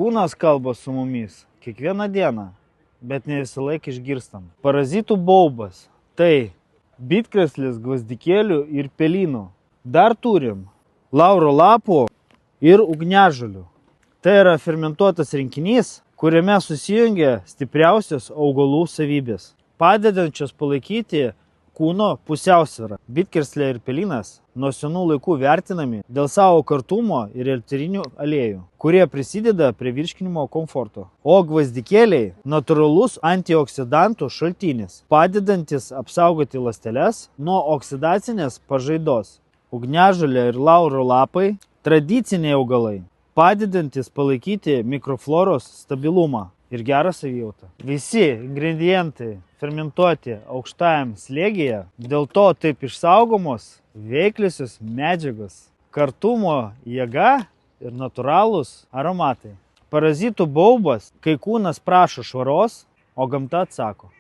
Kūnas kalba su mumis kiekvieną dieną, bet ne visą laiką išgirstam. Parazitų baubas – tai bitkrėslis, gvazdikėlių ir pelynų. Dar turim lauro lapų ir ugniažolių. Tai yra fermentuotas rinkinys, kuriame susijungia stipriausios augalų savybės, padedančios palaikyti kūno pusiausvyrą. Bitkrėslė ir pelynas nuo senų laikų vertinami dėl savo kartumo ir eterinių aliejų, kurie prisideda prie virškinimo komforto. O gvazdikėliai – natūralus antioksidantų šaltinis, padedantis apsaugoti ląsteles nuo oksidacinės pažaidos. Ugniažolė ir lauro lapai – tradiciniai augalai, padedantis palaikyti mikrofloros stabilumą ir gerą savijautą. Visi ingredientai fermentuoti aukštajam slėgyje, dėl to taip išsaugomos veikliosios medžiagos, kartumo jėga ir natūralūs aromatai. Parazitų baubas, kai kūnas prašo švaros, o gamta atsako.